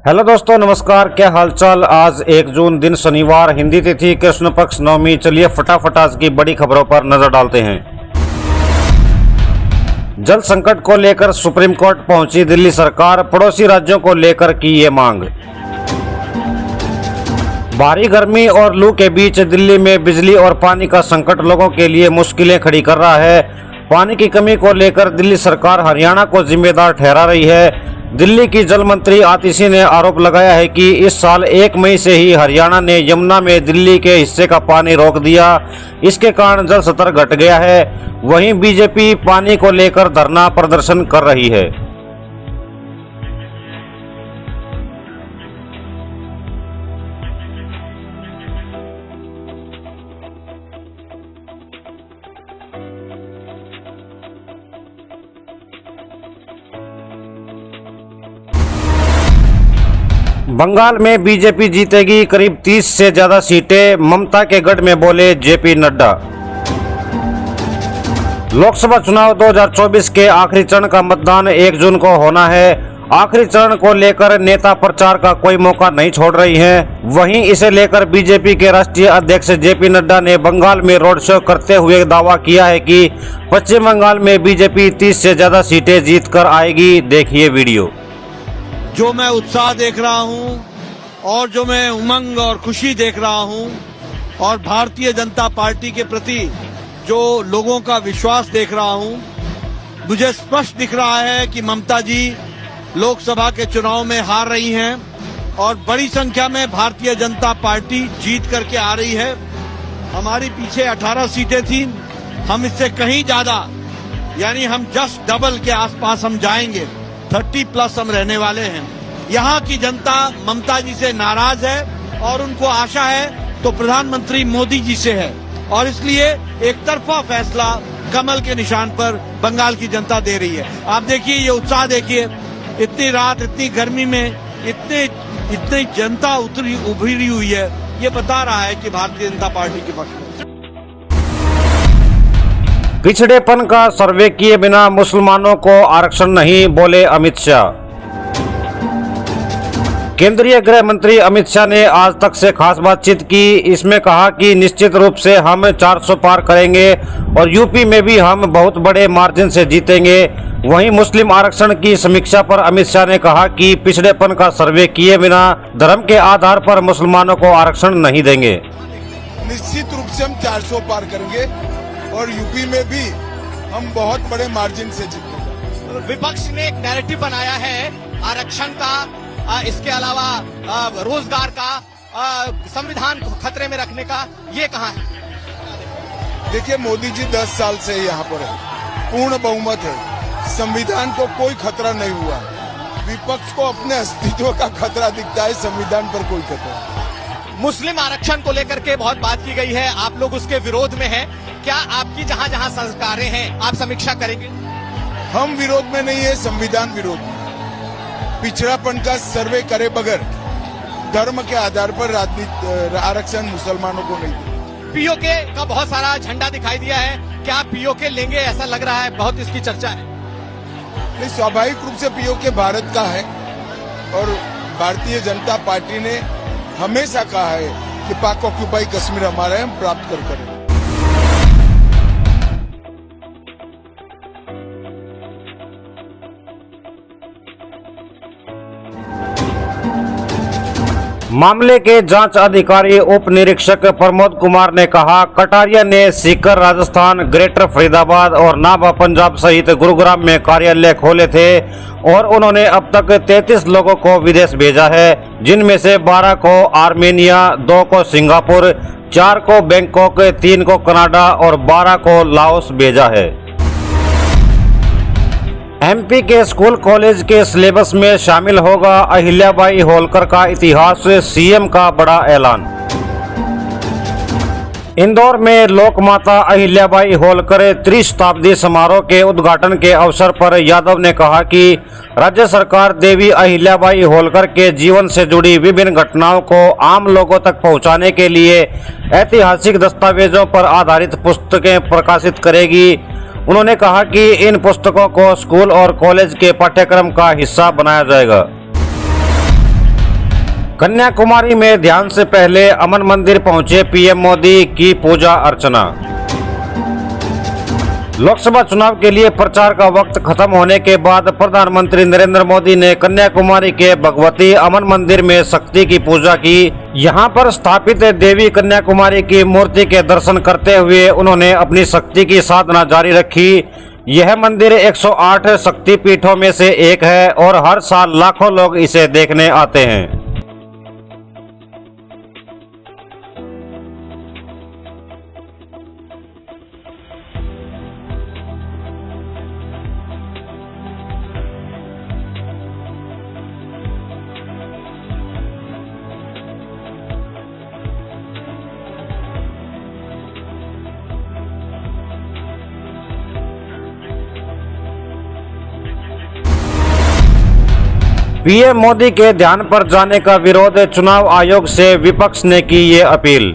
Hello दोस्तों, नमस्कार। क्या हालचाल। आज 1 जून दिन शनिवार, हिंदी तिथि कृष्ण पक्ष नवमी। चलिए फटाफट आज की बड़ी खबरों पर नजर डालते हैं। जल संकट को लेकर सुप्रीम कोर्ट पहुंची दिल्ली सरकार, पड़ोसी राज्यों को लेकर की ये मांग। भारी गर्मी और लू के बीच दिल्ली में बिजली और पानी का संकट लोगों के लिए मुश्किलें खड़ी कर रहा है। पानी की कमी को लेकर दिल्ली सरकार हरियाणा को जिम्मेदार ठहरा रही है। दिल्ली की जल मंत्री आतिशी ने आरोप लगाया है कि इस साल 1 मई से ही हरियाणा ने यमुना में दिल्ली के हिस्से का पानी रोक दिया। इसके कारण जल स्तर घट गया है। वहीं बीजेपी पानी को लेकर धरना प्रदर्शन कर रही है। बंगाल में बीजेपी जीतेगी करीब 30 से ज्यादा सीटें, ममता के गढ़ में बोले जेपी नड्डा। लोकसभा चुनाव 2024 के आखिरी चरण का मतदान 1 जून को होना है। आखिरी चरण को लेकर नेता प्रचार का कोई मौका नहीं छोड़ रही हैं। वहीं इसे लेकर बीजेपी के राष्ट्रीय अध्यक्ष जेपी नड्डा ने बंगाल में रोड शो करते हुए दावा किया है कि पश्चिम बंगाल में बीजेपी 30 से ज्यादा सीटें जीतकर आएगी। देखिए वीडियो। जो मैं उत्साह देख रहा हूं और जो मैं उमंग और खुशी देख रहा हूं और भारतीय जनता पार्टी के प्रति जो लोगों का विश्वास देख रहा हूं, मुझे स्पष्ट दिख रहा है कि ममता जी लोकसभा के चुनाव में हार रही हैं और बड़ी संख्या में भारतीय जनता पार्टी जीत करके आ रही है। हमारी पीछे 18 सीटें थी, हम इससे कहीं ज्यादा यानी हम जस्ट डबल के आसपास हम जाएंगे। 30+ हम रहने वाले हैं। यहाँ की जनता ममता जी से नाराज है और उनको आशा है तो प्रधानमंत्री मोदी जी से है और इसलिए एक तरफा फैसला कमल के निशान पर बंगाल की जनता दे रही है। आप देखिए ये उत्साह देखिए, इतनी रात इतनी गर्मी में इतनी जनता उभरी हुई है। ये बता रहा है कि भारतीय जनता पार्टी के पक्ष में। पिछड़ेपन का सर्वे किए बिना मुसलमानों को आरक्षण नहीं, बोले अमित शाह। केंद्रीय गृह मंत्री अमित शाह ने आज तक से खास बातचीत की। इसमें कहा कि निश्चित रूप से हम 400 पार करेंगे और यूपी में भी हम बहुत बड़े मार्जिन से जीतेंगे। वहीं मुस्लिम आरक्षण की समीक्षा पर अमित शाह ने कहा कि पिछड़ेपन का सर्वे किए बिना धर्म के आधार पर मुसलमानों को आरक्षण नहीं देंगे। निश्चित रूप से हम 400 पार करेंगे और यूपी में भी हम बहुत बड़े मार्जिन से जीतेंगे। विपक्ष ने एक नैरेटिव बनाया है आरक्षण का, इसके अलावा रोजगार का, संविधान को खतरे में रखने का। ये कहाँ है? देखिए, मोदी जी 10 साल से यहाँ पर है, पूर्ण बहुमत है, संविधान को कोई खतरा नहीं हुआ। विपक्ष को अपने अस्तित्व का खतरा दिखता है, संविधान पर कोई खतरा नहीं। मुस्लिम आरक्षण को लेकर के बहुत बात की गई है, आप लोग उसके विरोध में हैं। क्या आपकी जहां जहां सरकारें हैं आप समीक्षा करेंगे? हम विरोध में नहीं है, संविधान विरोध में। पिछड़ापन का सर्वे करे बगैर धर्म के आधार पर राजनीति आरक्षण मुसलमानों को नहीं देगा। पीओके का बहुत सारा झंडा दिखाई दिया है, क्या आप पीओके लेंगे? ऐसा लग रहा है, बहुत इसकी चर्चा है। नहीं, स्वाभाविक रूप से पीओके भारत का है और भारतीय जनता पार्टी ने हमेशा कहा है कि पाक ऑक्यूपाई कश्मीर हमारा है, हम प्राप्त कर करें। मामले के जांच अधिकारी उप निरीक्षक प्रमोद कुमार ने कहा, कटारिया ने सीकर राजस्थान, ग्रेटर फरीदाबाद और नाभा पंजाब सहित गुरुग्राम में कार्यालय खोले थे और उन्होंने अब तक 33 लोगों को विदेश भेजा है, जिनमें से 12 को आर्मेनिया, 2 को सिंगापुर, 4 को बैंकॉक, 3 को कनाडा और 12 को लाओस भेजा है। एमपी के स्कूल कॉलेज के सिलेबस में शामिल होगा अहिल्याबाई होलकर का इतिहास, सीएम का बड़ा ऐलान। इंदौर में लोकमाता अहिल्याबाई होलकर त्रिशताब्दी समारोह के उद्घाटन के अवसर पर यादव ने कहा कि राज्य सरकार देवी अहिल्याबाई होलकर के जीवन से जुड़ी विभिन्न घटनाओं को आम लोगों तक पहुंचाने के लिए ऐतिहासिक दस्तावेजों पर आधारित पुस्तकें प्रकाशित करेगी। उन्होंने कहा कि इन पुस्तकों को स्कूल और कॉलेज के पाठ्यक्रम का हिस्सा बनाया जाएगा। कन्याकुमारी में ध्यान से पहले अमन मंदिर पहुंचे पीएम मोदी की पूजा अर्चना। लोकसभा चुनाव के लिए प्रचार का वक्त खत्म होने के बाद प्रधानमंत्री नरेंद्र मोदी ने कन्याकुमारी के भगवती अमन मंदिर में शक्ति की पूजा की। यहां पर स्थापित देवी कन्याकुमारी की मूर्ति के दर्शन करते हुए उन्होंने अपनी शक्ति की साधना जारी रखी। यह मंदिर 108 शक्ति पीठों में से एक है और हर साल लाखों लोग इसे देखने आते हैं। पीएम मोदी के ध्यान पर जाने का विरोध, चुनाव आयोग से विपक्ष ने की ये अपील।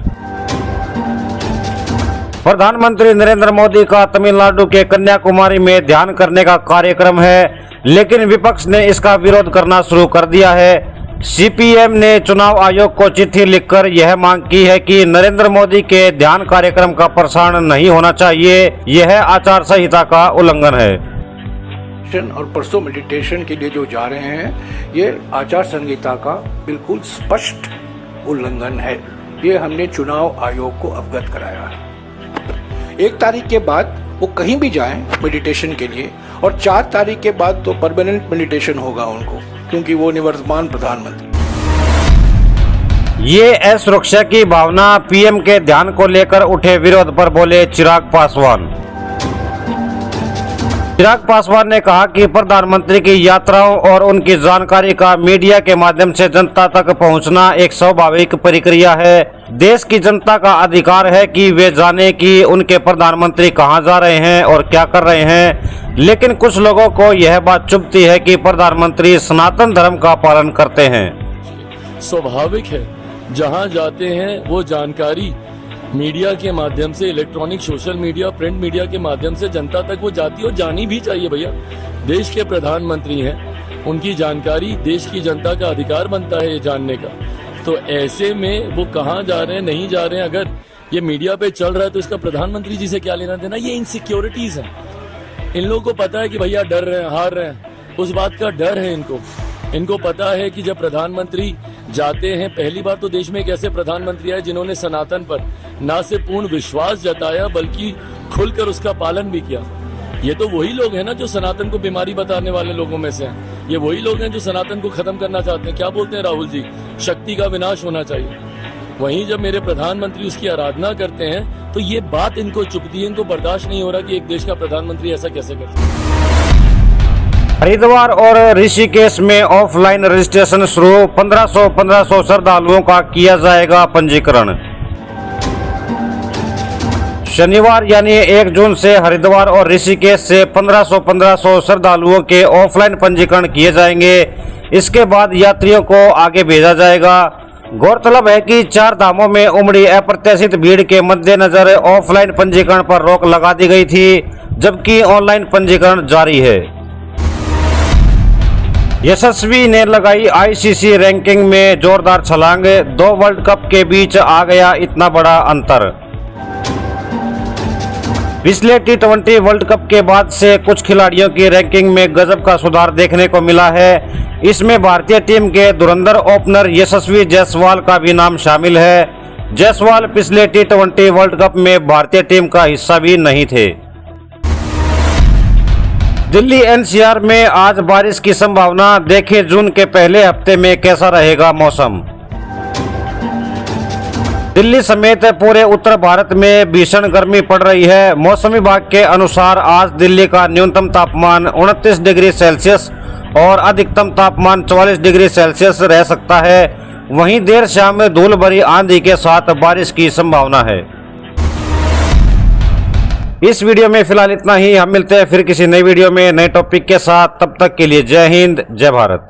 प्रधानमंत्री नरेंद्र मोदी का तमिलनाडु के कन्याकुमारी में ध्यान करने का कार्यक्रम है, लेकिन विपक्ष ने इसका विरोध करना शुरू कर दिया है। सीपीएम ने चुनाव आयोग को चिट्ठी लिखकर यह मांग की है कि नरेंद्र मोदी के ध्यान कार्यक्रम का प्रसारण नहीं होना चाहिए। यह आचार संहिता का उल्लंघन है। और परसों मेडिटेशन के लिए जो जा रहे हैं, ये आचार संहिता का बिल्कुल स्पष्ट उल्लंघन है। ये हमने चुनाव आयोग को अवगत कराया है। 1 तारीख के बाद वो कहीं भी जाएं मेडिटेशन के लिए, और 4 तारीख के बाद तो परमानेंट मेडिटेशन होगा उनको, क्योंकि वो निवर्तमान प्रधानमंत्री। ये असुरक्षा की भावना, पीएम के ध्यान को लेकर उठे विरोध पर बोले चिराग पासवान। चिराग पासवान ने कहा कि प्रधानमंत्री की यात्राओं और उनकी जानकारी का मीडिया के माध्यम से जनता तक पहुंचना एक स्वाभाविक प्रक्रिया है। देश की जनता का अधिकार है कि वे जाने कि उनके प्रधानमंत्री कहां जा रहे हैं और क्या कर रहे हैं, लेकिन कुछ लोगों को यह बात चुभती है कि प्रधानमंत्री सनातन धर्म का पालन करते हैं। स्वाभाविक है, जहां जाते हैं वो जानकारी मीडिया के माध्यम से, electronic, social media, print media के माध्यम से जनता तक वो जाती है और जानी भी चाहिए। भैया, देश के प्रधानमंत्री हैं, उनकी जानकारी देश की जनता का अधिकार बनता है ये जानने का। तो ऐसे में वो कहाँ जा रहे हैं, नहीं जा रहे हैं, अगर ये मीडिया पे चल रहा है तो इसका प्रधानमंत्री जी से क्या लेना देना। ये इनसिक्योरिटीज है। इन लोगों को पता है कि भैया डर रहे हैं, हार रहे हैं, उस बात का डर है इनको पता है कि जब प्रधानमंत्री जाते हैं, पहली बार तो देश में एक ऐसे प्रधानमंत्री आए जिन्होंने सनातन पर ना से पूर्ण विश्वास जताया बल्कि खुलकर उसका पालन भी किया। ये तो वही लोग हैं ना जो सनातन को बीमारी बताने वाले लोगों में से हैं। ये वही लोग हैं जो सनातन को खत्म करना चाहते हैं। क्या बोलते हैं राहुल जी, शक्ति का विनाश होना चाहिए। वहीं जब मेरे प्रधानमंत्री उसकी आराधना करते हैं तो ये बात इनको चुभती है, इनको बर्दाश्त नहीं हो रहा कि एक देश का प्रधानमंत्री ऐसा कैसे कर सकता है। हरिद्वार और ऋषिकेश में ऑफलाइन रजिस्ट्रेशन शुरू, 1500 श्रद्धालुओं का किया जाएगा पंजीकरण। शनिवार यानी 1 जून से हरिद्वार और ऋषिकेश से 1500 श्रद्धालुओं के ऑफलाइन पंजीकरण किए जाएंगे। इसके बाद यात्रियों को आगे भेजा जाएगा। गौरतलब है कि 4 धामों में उमड़ी अप्रत्याशित भीड़ के मद्देनजर ऑफलाइन पंजीकरण पर रोक लगा दी गई थी, जबकि ऑनलाइन पंजीकरण जारी है। यशस्वी ने लगाई आईसीसी रैंकिंग में जोरदार छलांग, 2 वर्ल्ड कप के बीच आ गया इतना बड़ा अंतर। पिछले T20 वर्ल्ड कप के बाद से कुछ खिलाड़ियों की रैंकिंग में गजब का सुधार देखने को मिला है। इसमें भारतीय टीम के धुरंधर ओपनर यशस्वी जायसवाल का भी नाम शामिल है। जायसवाल पिछले T20 वर्ल्ड कप में भारतीय टीम का हिस्सा भी नहीं थे। दिल्ली एनसीआर में आज बारिश की संभावना, देखें जून के पहले हफ्ते में कैसा रहेगा मौसम। दिल्ली समेत पूरे उत्तर भारत में भीषण गर्मी पड़ रही है। मौसम विभाग के अनुसार आज दिल्ली का न्यूनतम तापमान 29 डिग्री सेल्सियस और अधिकतम तापमान 44 डिग्री सेल्सियस रह सकता है। वहीं देर शाम में धूल भरी आंधी के साथ बारिश की संभावना है। इस वीडियो में फिलहाल इतना ही। हम मिलते हैं फिर किसी नई वीडियो में नए टॉपिक के साथ। तब तक के लिए जय हिंद, जय भारत।